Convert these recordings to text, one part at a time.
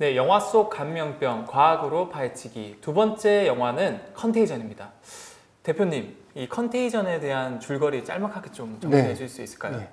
네, 영화 속 감염병 과학으로 파헤치기 두 번째 영화는 컨테이전입니다. 대표님, 이 컨테이전에 대한 줄거리 짤막하게 좀 정리해 줄 수 있을까요? 네.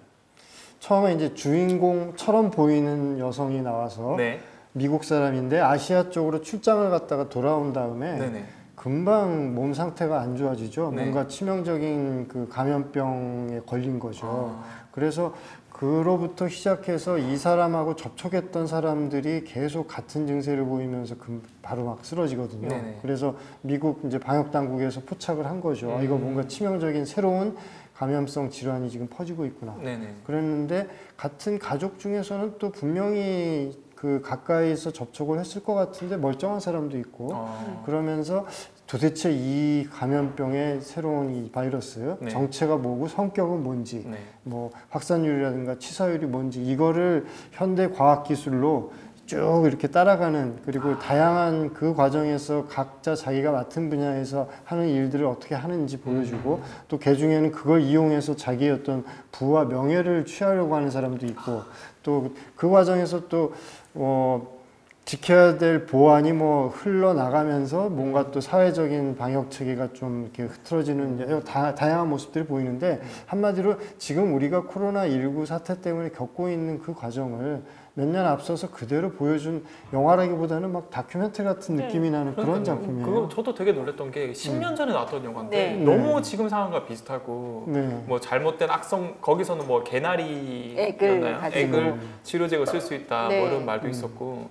처음에 이제 주인공처럼 보이는 여성이 나와서 네. 미국 사람인데 아시아 쪽으로 출장을 갔다가 돌아온 다음에 네네. 금방 몸 상태가 안 좋아지죠. 네. 뭔가 치명적인 그 감염병에 걸린 거죠. 그래서 그로부터 시작해서 이 사람하고 접촉했던 사람들이 계속 같은 증세를 보이면서 바로 막 쓰러지거든요. 네네. 그래서 미국 이제 방역 당국에서 포착을 한 거죠. 이거 뭔가 치명적인 새로운 감염성 질환이 지금 퍼지고 있구나. 네네. 그랬는데 같은 가족 중에서는 또 분명히 그 가까이서 접촉을 했을 것 같은데 멀쩡한 사람도 있고 그러면서 도대체 이 감염병의 새로운 이 바이러스 네. 정체가 뭐고 성격은 뭔지 네. 뭐 확산율이라든가 치사율이 뭔지 이거를 현대 과학 기술로 쭉 이렇게 따라가는 그리고 다양한 그 과정에서 각자 자기가 맡은 분야에서 하는 일들을 어떻게 하는지 보여주고 또 개중에는 그걸 이용해서 자기의 어떤 부와 명예를 취하려고 하는 사람도 있고 또 그 과정에서 또 지켜야 될 보안이 뭐 흘러나가면서 뭔가 또 사회적인 방역 체계가 좀 이렇게 흐트러지는 다양한 모습들이 보이는데 한마디로 지금 우리가 코로나19 사태 때문에 겪고 있는 그 과정을 몇 년 앞서서 그대로 보여준 영화라기보다는 막 다큐멘터리 같은 느낌이 나는 그런 작품이에요. 그거 저도 되게 놀랐던 게 10년 전에 나왔던 영화인데 네. 너무 지금 상황과 비슷하고 네. 뭐 잘못된 악성 거기서는 뭐 개나리였나요? 액을 치료제로 쓸 수 있다 네. 뭐 이런 말도 있었고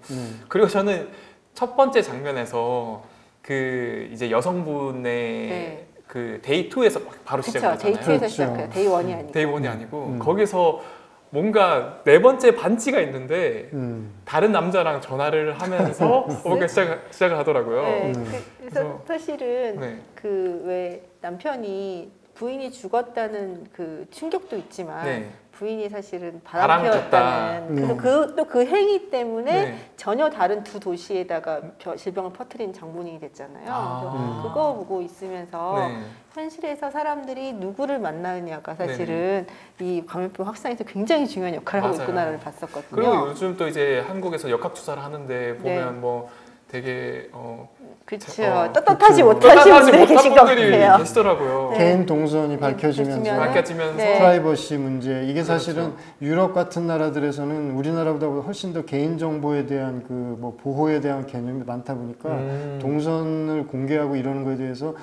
그리고 저는 첫 번째 장면에서 그 이제 여성분의 그 데이 2에서 바로 시작하잖아요. 데이 2에서 시작해요. 데이 1이 아니고. 데이 1이 아니고 거기서 뭔가 네 번째 반치가 있는데 다른 남자랑 전화를 하면서 뭔가 시작을 하더라고요. 네. 그래서 사실은 네. 그 왜 남편이 부인이 죽었다는 그 충격도 있지만 네. 부인이 사실은 바람 바람피웠다는 그래서 또 그 행위 때문에 네. 전혀 다른 두 도시에다가 질병을 퍼뜨린 장본인이 됐잖아요. 그래서 그거 보고 있으면서 네. 현실에서 사람들이 누구를 만나느냐가 사실은 이 감염병 확산에서 굉장히 중요한 역할을 하고 맞아요. 있구나를 봤었거든요. 그리고 요즘 또 이제 한국에서 역학조사를 하는데 보면 뭐 되게 그렇죠. 떳떳하지 못하신 분들이 계신 것 같아요. 계시더라고요. 개인 동선이 밝혀지면서 프라이버시 문제 이게 사실은 유럽 같은 나라들에서는 우리나라보다 훨씬 더 개인 정보에 대한 그 뭐 보호에 대한 개념이 많다 보니까 동선을 공개하고 이러는 거에 대해서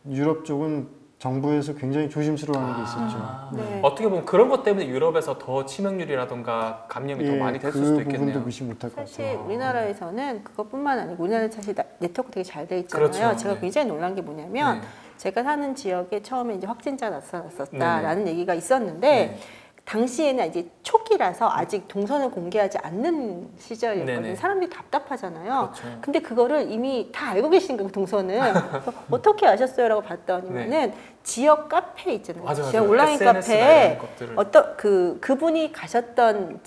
유럽 쪽은 정부에서 굉장히 조심스러워하는 게 있었죠. 네. 어떻게 보면 그런 것 때문에 유럽에서 더 치명률이라든가 감염이 더 많이 됐을 수도 있겠네요. 그 부분도 무시 못할 것 같아요. 사실 우리나라에는 그것뿐만 아니고 우리나라는 사실 네트워크 되게 잘 돼 있잖아요. 그렇죠. 제가 네. 굉장히 놀란 게 뭐냐면 제가 사는 지역에 처음에 이제 확진자가 나타났었다라는 얘기가 있었는데 당시에는 이제 초기라서 아직 동선을 공개하지 않는 시절이었거든요. 네네. 사람들이 답답하잖아요. 그렇죠. 근데 그거를 이미 다 알고 계신 거예요, 동선을. 어떻게 아셨어요? 라고 봤더니면은 지역 카페 있잖아요. 맞아, 지역 온라인 카페에 그분이 가셨던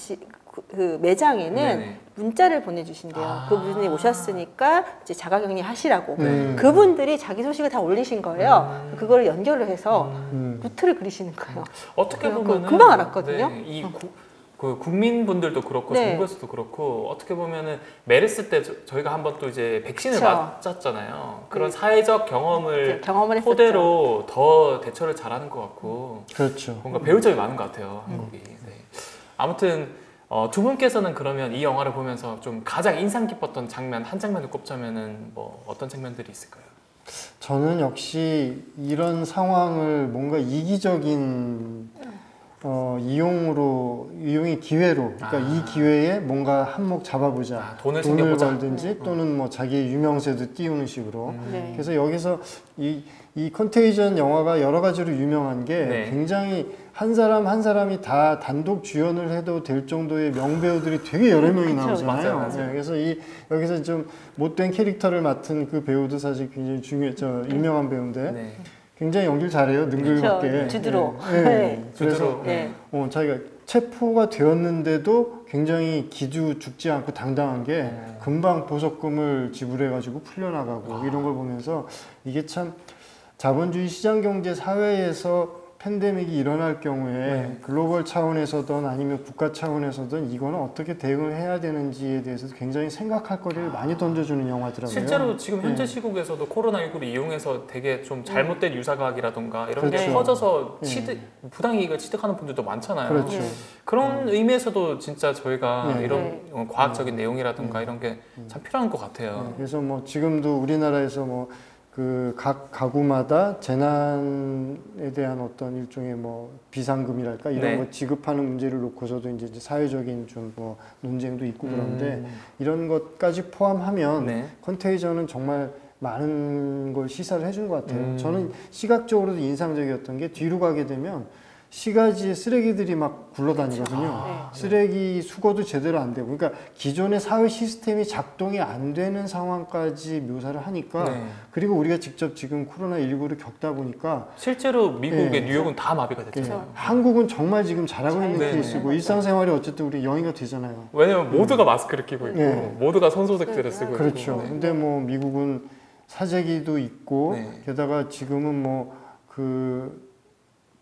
그 매장에는 문자를 보내주신대요. 그분이 오셨으니까 이제 자가격리 하시라고. 그분들이 자기 소식을 다 올리신 거예요. 그거를 연결을 해서 루트를 그리시는 거예요. 어떻게 보면 금방 알았거든요. 이 그 국민분들도 그렇고 정부에서도 그렇고 어떻게 보면은 메르스 때 저희가 한번 또 이제 백신을 맞았잖아요. 그런 사회적 경험을 토대로 더 대처를 잘하는 것 같고 그렇죠. 뭔가 배울 점이 많은 것 같아요, 한국이. 네. 아무튼 두 분께서는 그러면 이 영화를 보면서 좀 가장 인상 깊었던 장면 한 장면을 꼽자면은 뭐 어떤 장면들이 있을까요? 저는 역시 이런 상황을 뭔가 이기적인 이용의 기회로 그러니까 이 기회에 뭔가 한몫 잡아보자 돈을 벌든지 또는 뭐 자기의 유명세도 띄우는 식으로 그래서 여기서 이 컨테이전 영화가 여러 가지로 유명한 게 굉장히 한 사람 한 사람이 다 단독 주연을 해도 될 정도의 명배우들이 되게 여러 명이 나오잖아요. 맞아요. 그래서 여기서 좀 못된 캐릭터를 맡은 그 배우도 사실 굉장히 유명한 배우인데 굉장히 연기를 잘해요. 능글맞게. 주드로. 그래서 자기가 체포가 되었는데도 굉장히 죽지 않고 당당한 게 금방 보석금을 지불해가지고 풀려나가고 이런 걸 보면서 이게 참 자본주의 시장경제 사회에서 팬데믹이 일어날 경우에 글로벌 차원에서든 아니면 국가 차원에서든 이거는 어떻게 대응을 해야 되는지에 대해서도 굉장히 생각할 거리를 많이 던져주는 영화더라고요. 실제로 지금 현재 시국에서도 코로나19를 이용해서 되게 좀 잘못된 유사과학이라던가 이런 게 퍼져서 부당이익을 취득하는 분들도 많잖아요. 그렇죠. 그런 의미에서도 진짜 저희가 이런 과학적인 내용이라던가 이런 게 참 필요한 것 같아요. 그래서 뭐 지금도 우리나라에서 뭐 그 각 가구마다 재난에 대한 어떤 일종의 뭐 비상금이랄까 이런 거 지급하는 문제를 놓고서도 이제 사회적인 좀 뭐 논쟁도 있고 그런데 이런 것까지 포함하면 컨테이전은 정말 많은 걸 시사를 해준 것 같아요. 저는 시각적으로도 인상적이었던 게 뒤로 가게 되면 시가지에 쓰레기들이 막 굴러다니거든요. 쓰레기 수거도 제대로 안 되고, 그러니까 기존의 사회 시스템이 작동이 안 되는 상황까지 묘사를 하니까, 그리고 우리가 직접 지금 코로나19를 겪다 보니까 실제로 미국의 뉴욕은 다 마비가 됐죠. 한국은 정말 지금 잘하고 있는 케이스고 일상생활이 어쨌든 우리 영위가 되잖아요. 왜냐면 모두가 마스크를 끼고 있고 모두가 손소독제를 쓰고 그렇죠. 있고. 근데 뭐 미국은 사재기도 있고 게다가 지금은 뭐 그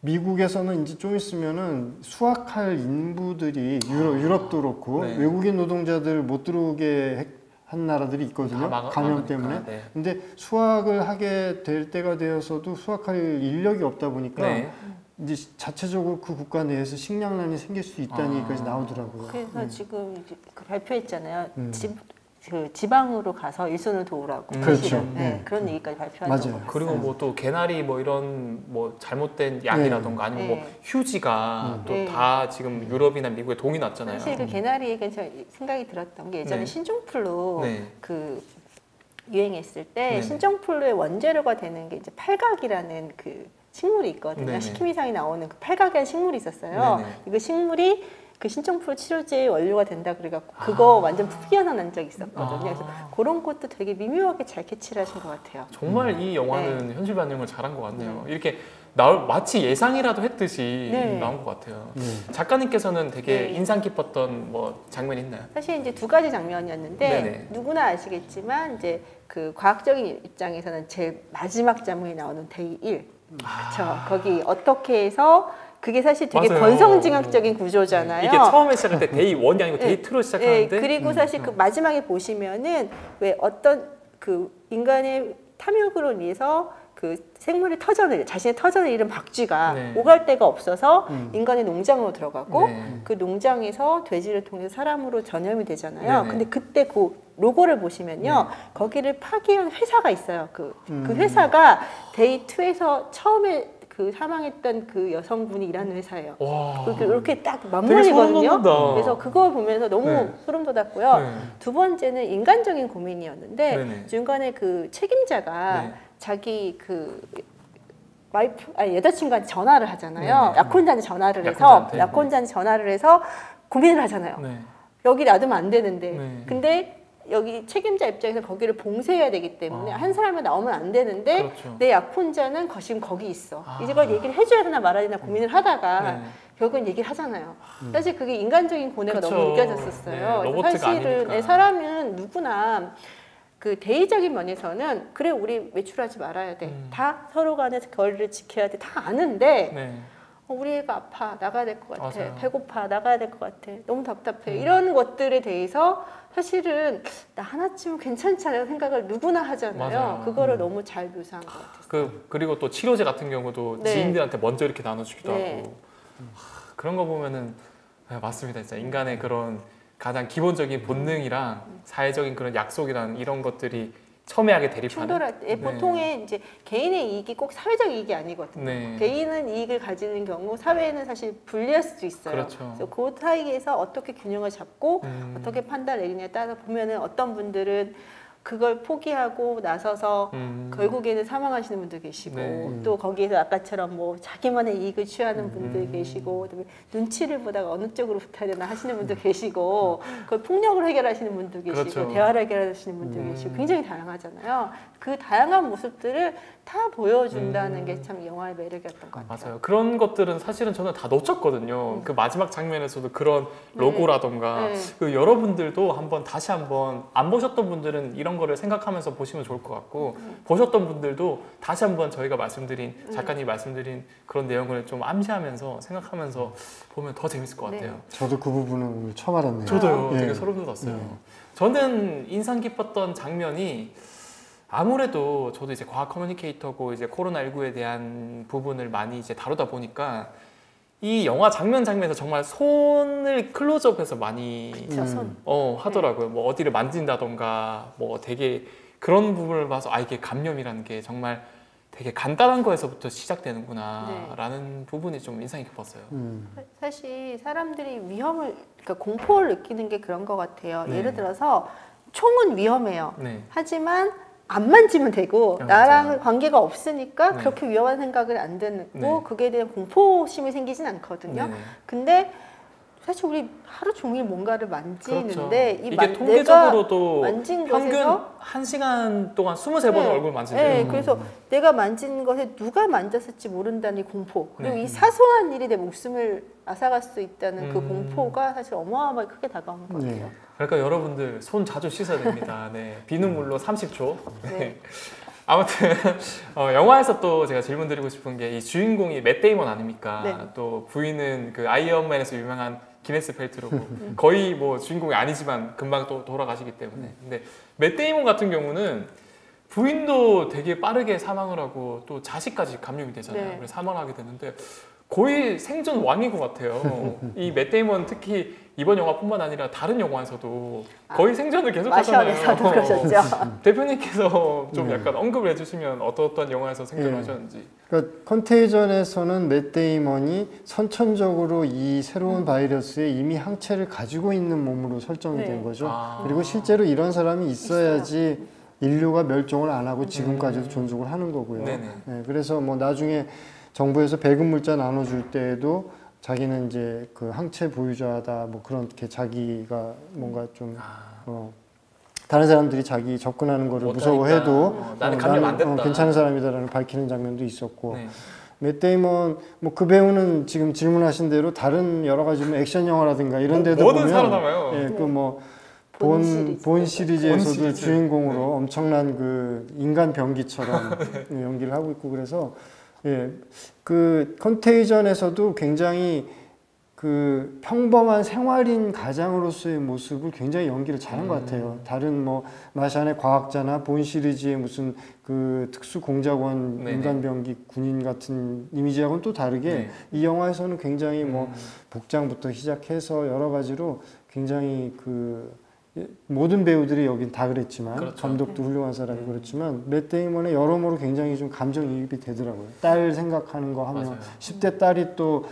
미국에서는 이제 좀 있으면은 수확할 인부들이 유럽도 그렇고 외국인 노동자들 못 들어오게 한 나라들이 있거든요. 감염 때문에. 근데 수확을 하게 될 때가 되어서도 수확할 인력이 없다 보니까 이제 자체적으로 그 국가 내에서 식량난이 생길 수 있다는 얘기까지 나오더라고요. 그래서 지금 그 발표했잖아요. 그 지방으로 가서 일손을 도우라고. 그렇죠. 그런 얘기까지 발표한 적 맞아요. 그리고 뭐 또 개나리 뭐 이런 뭐 잘못된 약이라던가 아니면 뭐 휴지가 또 다 지금 유럽이나 미국에 동이 났잖아요. 사실 그 개나리 얘기는 제가 생각이 들었던 게 예전에 신종플루 그 유행했을 때 신종플루의 원재료가 되는 게 이제 팔각이라는 그 식물이 있거든요. 식힘이상이 나오는 그 팔각이라는 식물이 있었어요. 이거 식물이 그 신종플루 치료제의 원료가 된다 그래갖고 그거 완전 후기현상 난 적이 있었거든요. 그래서 그런 것도 되게 미묘하게 잘 캐치를 하신 것 같아요. 정말 이 영화는 현실 반영을 잘한 것 같네요. 이렇게 마치 예상이라도 했듯이 나온 것 같아요. 작가님께서는 되게 인상 깊었던 뭐 장면이 있나요? 사실 이제 두 가지 장면이었는데 누구나 아시겠지만 이제 그 과학적인 입장에서는 제일 마지막 장면이 나오는 데이 1. 그렇죠. 거기 어떻게 해서 그게 사실 되게 권성징악적인 구조잖아요. 이게 처음에 시작할 때 데이 1이 아니고 데이 2로 시작하는데 그리고 사실 그 마지막에 보시면은 왜 어떤 그 인간의 탐욕으로 인해서 그 생물의 터전을 자신의 터전을 잃은 박쥐가 오갈 데가 없어서 인간의 농장으로 들어가고 그 농장에서 돼지를 통해서 사람으로 전염이 되잖아요. 근데 그때 그 로고를 보시면요. 거기를 파기한 회사가 있어요. 그 회사가 데이 2에서 처음에 그 사망했던 그 여성분이 일하는 회사예요. 이렇게 딱 맞물리거든요. 그래서 그걸 보면서 너무 소름 돋았고요. 두 번째는 인간적인 고민이었는데 중간에 그 책임자가 자기 그 와이프 아니 여자친구한테 전화를 하잖아요. 약혼자한테 전화를 해서 약혼자한테 전화를 해서 고민을 하잖아요. 여기 놔두면 안 되는데. 근데 여기 책임자 입장에서 거기를 봉쇄해야 되기 때문에 한 사람이 나오면 안 되는데 내 약혼자는 지금 거기 있어. 이걸 얘기를 해줘야 되나 말아야 되나 고민을 하다가 결국은 얘기를 하잖아요. 사실 그게 인간적인 고뇌가 너무 느껴졌었어요. 사실은 사람은 누구나 그 대의적인 면에서는 그래 우리 외출하지 말아야 돼. 다 서로 간에 거리를 지켜야 돼. 다 아는데 우리 애가 아파 나가야 될 것 같아. 배고파 나가야 될 것 같아. 너무 답답해. 이런 것들에 대해서 사실은 나 하나쯤은 괜찮지 않은 생각을 누구나 하잖아요. 그거를 너무 잘 묘사한 것 같았어요. 그리고 또 치료제 같은 경우도 지인들한테 먼저 이렇게 나눠주기도 하고 그런 거 보면은 맞습니다. 진짜 인간의 그런 가장 기본적인 본능이랑 사회적인 그런 약속이랑 이런 것들이 첨예하게 대립하는 충돌할 때 보통의 이제 개인의 이익이 꼭 사회적 이익이 아니거든요. 개인은 이익을 가지는 경우 사회는 사실 불리할 수도 있어요. 그래서 그 사이에서 어떻게 균형을 잡고 어떻게 판단을 내리냐에 따라 보면은 어떤 분들은 그걸 포기하고 나서서 결국에는 사망하시는 분도 계시고 또 거기에서 아까처럼 뭐 자기만의 이익을 취하는 분들 계시고 눈치를 보다가 어느 쪽으로 붙어야 되나 하시는 분도 계시고 그걸 폭력을 해결하시는 분도 계시고 대화를 해결하시는 분도 계시고 굉장히 다양하잖아요. 그 다양한 모습들을 다 보여준다는 게 참 영화의 매력이었던 것 같아요. 맞아요. 그런 것들은 사실은 저는 다 놓쳤거든요. 그 마지막 장면에서도 그런 로고라던가 그 여러분들도 다시 한번 안 보셨던 분들은 이런 이런 거를 생각하면서 보시면 좋을 것 같고 보셨던 분들도 다시 한번 저희가 작가님이 말씀드린 그런 내용을 좀 암시하면서 생각하면서 보면 더 재밌을 것 같아요. 저도 그 부분은 오늘 처음 알았네요. 저도요. 되게 소름 돋았어요. 저는 인상 깊었던 장면이 아무래도 저도 이제 과학 커뮤니케이터고 이제 코로나19에 대한 부분을 많이 이제 다루다 보니까 이 영화 장면에서 정말 손을 클로즈업해서 많이 하더라고요. 뭐 어디를 만진다던가 뭐 되게 그런 부분을 봐서 이게 감염이라는 게 정말 되게 간단한 거에서부터 시작되는구나 라는 부분이 좀 인상이 깊었어요. 사실 사람들이 그러니까 공포를 느끼는 게 그런 것 같아요. 예를 들어서 총은 위험해요. 하지만 안 만지면 되고 나랑 관계가 없으니까 그렇게 위험한 생각을 안 드고 그게 대한 공포심이 생기진 않거든요. 근데 사실 우리 하루 종일 뭔가를 만지는데 이게 통계적으로도 만진 평균 것에서 1시간 동안 23번 얼굴 만진대요. 네, 그래서 내가 만진 것에 누가 만졌을지 모른다는 공포, 그리고 이 사소한 일이 내 목숨을 앗아갈 수 있다는 그 공포가 사실 어마어마하게 크게 다가오는 것 같아요. 그러니까 여러분들 손 자주 씻어야 됩니다. 비눗물로 30초. 아무튼 영화에서 또 제가 질문 드리고 싶은 게 이 주인공이 맷 데이먼 아닙니까? 또 부인은 그 아이언맨에서 유명한 기네스 펠트로고 거의 뭐 주인공이 아니지만 금방 또 돌아가시기 때문에. 근데 맷 데이먼 같은 경우는 부인도 되게 빠르게 사망을 하고 또 자식까지 감염이 되잖아요. 그래서 사망을 하게 되는데 거의 생존 왕인 것 같아요. 이 맷 데이먼 특히 이번 영화뿐만 아니라 다른 영화에서도 거의 생존을 계속 하잖아요. 마션에서도 그러셨죠. 대표님께서 좀 약간 언급을 해주시면 어떤 영화에서 생존하셨는지. 그러니까 컨테이전에서는 맷 데이먼이 선천적으로 이 새로운 바이러스에 이미 항체를 가지고 있는 몸으로 설정이 된 거죠. 그리고 실제로 이런 사람이 있어야지 인류가 멸종을 안 하고 지금까지도 존속을 하는 거고요. 그래서 뭐 나중에 정부에서 배급 물자 나눠줄 때에도 자기는 이제 그 항체 보유자다 뭐 그렇게 자기가 뭔가 좀 다른 사람들이 자기 접근하는 거를 무서워해도 나는 감염 안 됐다. 괜찮은 사람이다라는 밝히는 장면도 있었고 맷 데이먼 뭐 그 배우는 지금 질문하신 대로 다른 여러 가지 뭐 액션 영화라든가 이런 데도 뭐든 보면 살아남아요. 그 뭐 본 시리즈에서도 주인공으로 엄청난 그 인간 병기처럼 연기를 하고 있고 그래서 그 컨테이전에서도 굉장히 그 평범한 생활인 가장으로서의 모습을 굉장히 연기를 잘한 것 같아요. 다른 뭐 마샨의 과학자나 본 시리즈의 무슨 그 특수 공작원 인간병기 군인 같은 이미지하고는 또 다르게 이 영화에서는 굉장히 뭐 복장부터 시작해서 여러 가지로 굉장히 그 모든 배우들이 여긴 다 그랬지만 감독도 훌륭한 사람이 그렇지만 맷 데이먼의 여러모로 굉장히 좀 감정이입이 되더라고요. 딸 생각하는 거 하면 10대 딸이 또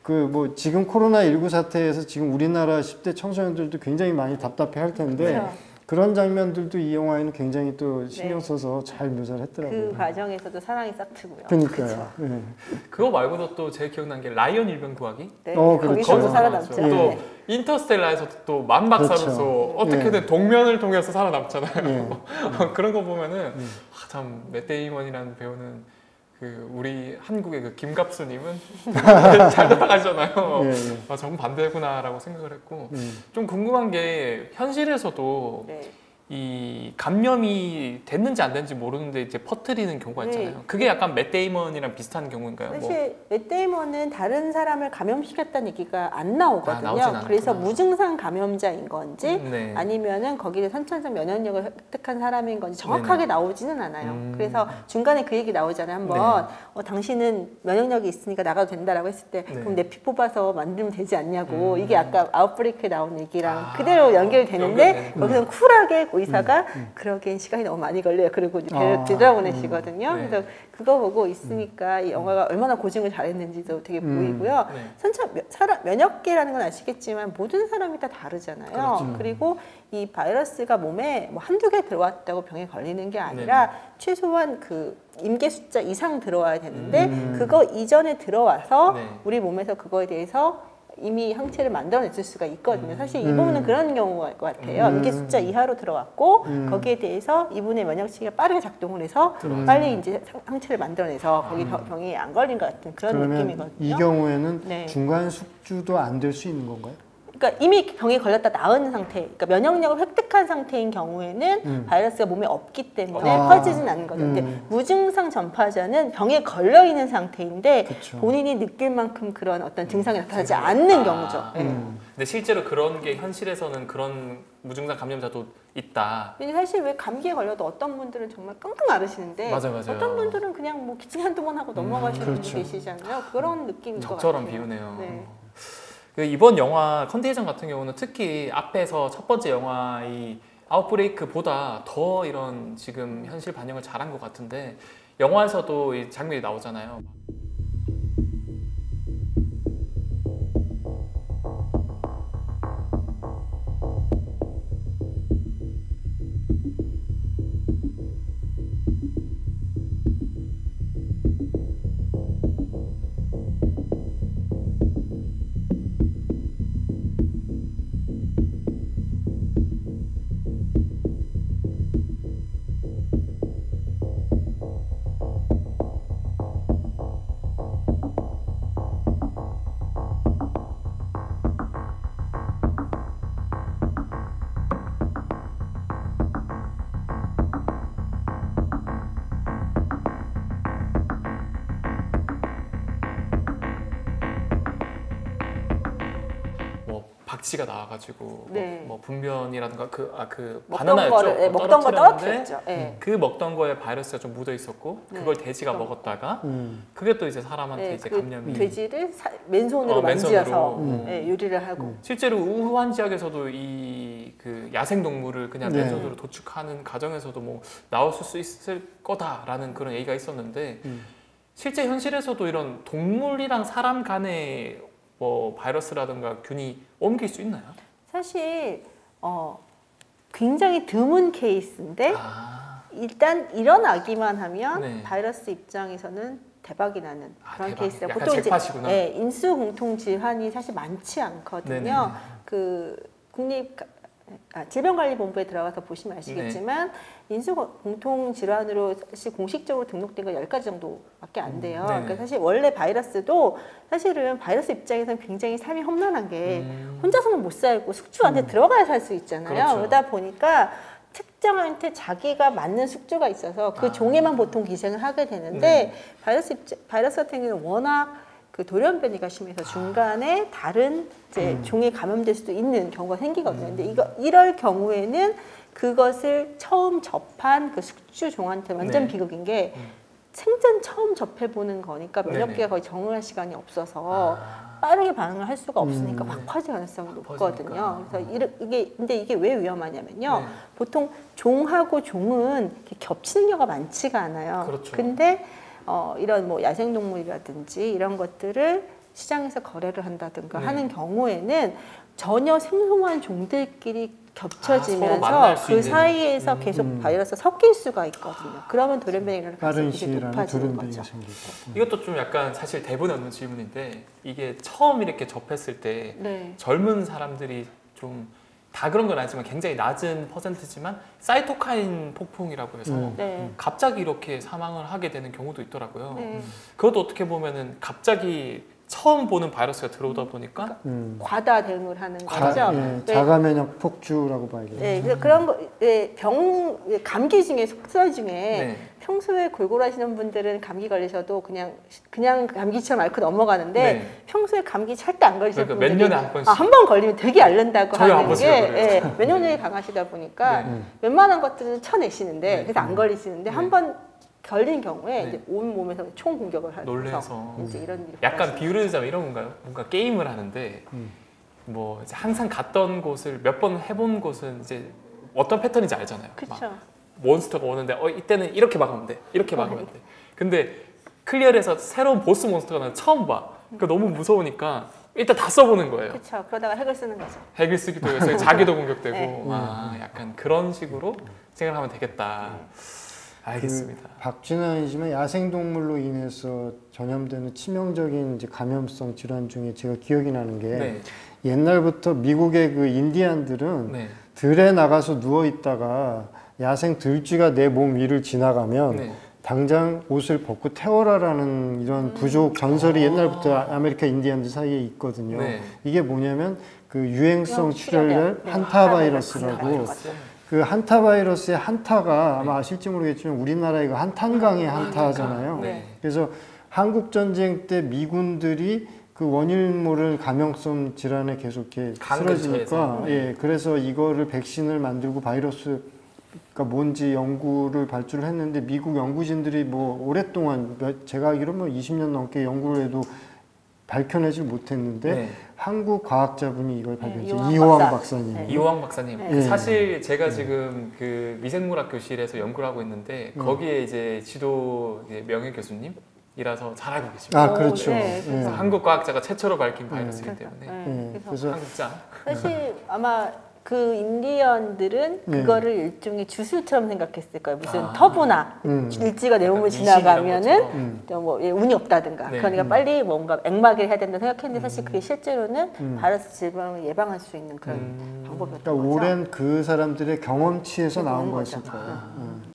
그 뭐 지금 코로나19 사태에서 지금 우리나라 10대 청소년들도 굉장히 많이 답답해 할 텐데 그런 장면들도 이 영화에는 굉장히 또 신경 써서 잘 묘사를 했더라고요. 그 과정에서도 사랑이 싹트고요. 그러니까요. 그거 말고도 또 제일 기억난 게 라이언 일병 구하기. 거기서도 살아남죠. 또 인터스텔라에서도 또 만박사로서 어떻게든 동면을 통해서 살아남잖아요. 그런 거 보면은 참 맷 데이먼이라는 배우는 그 우리 한국의 그 김갑수님은 잘 돌아가시잖아요. 정반대구나라고 생각을 했고 좀 궁금한 게 현실에서도 이 감염이 됐는지 안 됐는지 모르는데 이제 퍼뜨리는 경우가 있잖아요. 그게 약간 맷 데이먼이랑 비슷한 경우인가요? 사실 맷 데이먼은 다른 사람을 감염시켰다는 얘기가 안 나오거든요. 그래서 무증상 감염자인 건지 아니면은 거기에 선천적 면역력을 획득한 사람인 건지 정확하게 나오지는 않아요. 그래서 중간에 그 얘기 나오잖아요. 한번 당신은 면역력이 있으니까 나가도 된다라고 했을 때 그럼 내 피 뽑아서 만들면 되지 않냐고 이게 아까 아웃브레이크에 나온 얘기랑 그대로 연결되는데 거기서 쿨하게 의사가 그러기엔 시간이 너무 많이 걸려요. 그리고 되돌아보내시거든요. 그래서 그거 보고 있으니까 이 영화가 얼마나 고증을 잘했는지도 되게 보이고요. 면역계라는 건 아시겠지만 모든 사람이 다 다르잖아요. 그리고 이 바이러스가 몸에 뭐 한두 개 들어왔다고 병에 걸리는 게 아니라 최소한 그 임계 숫자 이상 들어와야 되는데 그거 이전에 들어와서 우리 몸에서 그거에 대해서 이미 항체를 만들어냈을 수가 있거든요. 사실 이 부분은 그런 경우가 같아요. 임계 숫자 이하로 들어왔고 거기에 대해서 이분의 면역체계가 빠르게 작동을 해서 빨리 이제 항체를 만들어내서 거기 병이 안 걸린 것 같은 그런 느낌이거든요. 이 경우에는 중간 숙주도 안 될 수 있는 건가요? 그러니까 이미 병에 걸렸다 나은 상태, 그러니까 면역력을 획득한 상태인 경우에는 바이러스가 몸에 없기 때문에 퍼지진 않는 거죠. 근데 무증상 전파자는 병에 걸려 있는 상태인데 그쵸. 본인이 느낄 만큼 그런 어떤 증상이 나타나지 않는 경우죠. 근데 실제로 그런 게 현실에서는 그런 무증상 감염자도 있다. 근데 사실 왜 감기에 걸려도 어떤 분들은 정말 끙끙 앓으시는데 맞아요. 어떤 분들은 그냥 뭐 기침 한두 번 하고 넘어가시는 분들 그렇죠. 계시잖아요. 그런 느낌인 것 같아요. 적절한 비유네요. 네. 그 이번 영화 컨테이전 같은 경우는 특히 앞에서 첫 번째 영화 이 아웃브레이크보다 더 이런 지금 현실 반영을 잘한 것 같은데 영화에서도 이 장면이 나오잖아요. 박쥐가 나와가지고 네. 뭐 분변이라든가 그 먹던 바나나였죠? 거를 먹던 거 떨어뜨렸죠. 네. 그 먹던 거에 바이러스가 좀 묻어 있었고 그걸 돼지가 먹었다가 그게 또 이제 사람한테 이제 감염이 돼지를 맨손으로 만지어서 요리를 하고 실제로 우한 지역에서도 이 그 야생 동물을 그냥 맨손으로 도축하는 과정에서도 뭐 나왔을 수 있을 거다라는 그런 얘기가 있었는데 실제 현실에서도 이런 동물이랑 사람 간의 뭐 바이러스라든가 균이 옮길 수 있나요? 사실 굉장히 드문 케이스인데 일단 일어나기만 하면 바이러스 입장에서는 대박이 나는 그런 케이스라 보통 이제 인수 공통 질환이 사실 많지 않거든요. 그 질병관리본부에 들어가서 보시면 아시겠지만 인수 공통 질환으로 사실 공식적으로 등록된 건 10가지 정도밖에 안 돼요. 그러니까 사실 원래 바이러스도 사실은 바이러스 입장에서는 굉장히 삶이 험난한 게 혼자서는 못 살고 숙주 안에 들어가야 살 수 있잖아요. 그렇죠. 그러다 보니까 특정한테 자기가 맞는 숙주가 있어서 그 종에만 보통 기생을 하게 되는데 바이러스 같은 경우는 워낙 그 돌연변이가 심해서 중간에 다른 이제 종에 감염될 수도 있는 경우가 생기거든요. 근데 이럴 경우에는 그것을 처음 접한 그 숙주 종한테 완전 비극인 게 생전 처음 접해보는 거니까 면역기가 거의 적응할 시간이 없어서 빠르게 반응을 할 수가 없으니까 확 퍼질 가능성이 높거든요. 그래서 이게 왜 위험하냐면요. 보통 종하고 종은 이렇게 겹치는 경우가 많지가 않아요. 그렇죠. 근데 이런 뭐 야생동물이라든지 이런 것들을 시장에서 거래를 한다든가 하는 경우에는 전혀 생소한 종들끼리 겹쳐지면서 그 사이에서 계속 바이러스가 섞일 수가 있거든요. 그러면 돌연변이가 일어날 가능성이 높아지는 거죠. 이것도 좀 약간 사실 대본에 없는 질문인데 이게 처음 이렇게 접했을 때 젊은 사람들이 좀 다 그런 건 아니지만 굉장히 낮은 퍼센트지만 사이토카인 폭풍이라고 해서 갑자기 이렇게 사망을 하게 되는 경우도 있더라고요. 그것도 어떻게 보면은 갑자기 처음 보는 바이러스가 들어오다 보니까 과다 대응을 하는 거죠. 자가 면역 폭주라고 봐야겠죠. 그래서 그런 거, 감기 중에 속설 중에 평소에 골골하시는 분들은 감기 걸리셔도 그냥 감기처럼 앓고 넘어가는데 평소에 감기 절대 안 걸리시는 분들이 몇 년에 한 번씩 한 번 걸리면 되게 앓는다고 하는 게 면역력이 강하시다 보니까 웬만한 것들은 쳐내시는데 그래서 안 걸리시는데 한 번 걸린 경우에 이제 온 몸에서 총 공격을 하면서 이제 이런 일이 약간 비유를 하자면 이런 건가요? 뭔가 게임을 하는데 뭐 이제 항상 갔던 곳을 몇 번 해본 곳은 이제 어떤 패턴인지 알잖아요. 그렇죠. 몬스터가 오는데 이때는 이렇게 막으면 돼. 이렇게 막으면 돼. 근데 클리어해서 새로운 보스 몬스터가 나는 처음 봐. 그러니까 너무 무서우니까 일단 다 써보는 거예요. 그렇죠. 그러다가 핵을 쓰는 거죠. 핵을 쓰기도 해서 자기도 공격되고 약간 그런 식으로 생각하면 되겠다. 알겠습니다. 박쥐는 아니지만 야생동물로 인해서 전염되는 치명적인 이제 감염성 질환 중에 제가 기억이 나는 게 옛날부터 미국의 그 인디안들은 들에 나가서 누워 있다가 야생 들쥐가 내 몸 위를 지나가면 당장 옷을 벗고 태워라라는 이런 부족 전설이 옛날부터 아메리카 인디언들 사이에 있거든요. 네. 이게 뭐냐면 그 유행성 출혈열 한타바이러스라고 그 한타바이러스의 한타가 아마 아실지 모르겠지만 우리나라 이거 한탄강의 한타잖아요. 네. 그래서 한국 전쟁 때 미군들이 그 원인 모를 감염성 질환에 계속 이렇게 쓰러지니까 예, 그래서 이거를 백신을 만들고 바이러스 그러니까 뭔지 연구를 발주를 했는데 미국 연구진들이 뭐 오랫동안 제가 알기로 뭐 20년 넘게 연구를 해도 밝혀내질 못했는데 네. 한국 과학자분이 이걸 발견했죠. 이호왕 박사님. 네. 이호왕 박사님. 네. 사실 제가 지금 그 미생물학 교실에서 연구를 하고 있는데 거기에 이제 지도 명예 교수님이라서 잘 알고 계십니다. 아 그렇죠. 네, 네. 한국 과학자가 최초로 밝힌 바이러스이기 때문에. 그래서 한국자. 사실 아마 그 인디언들은 그거를 일종의 주술처럼 생각했을 거예요. 무슨 터부나 일지가 내 몸을 지나가면은 뭐 운이 없다든가 그러니까 빨리 뭔가 액막을 해야 된다 생각했는데 사실 그게 실제로는 바이러스 질병을 예방할 수 있는 그런 방법이었던 그러니까 거죠. 오랜 그 사람들의 경험치에서 나온 거였을 거예요.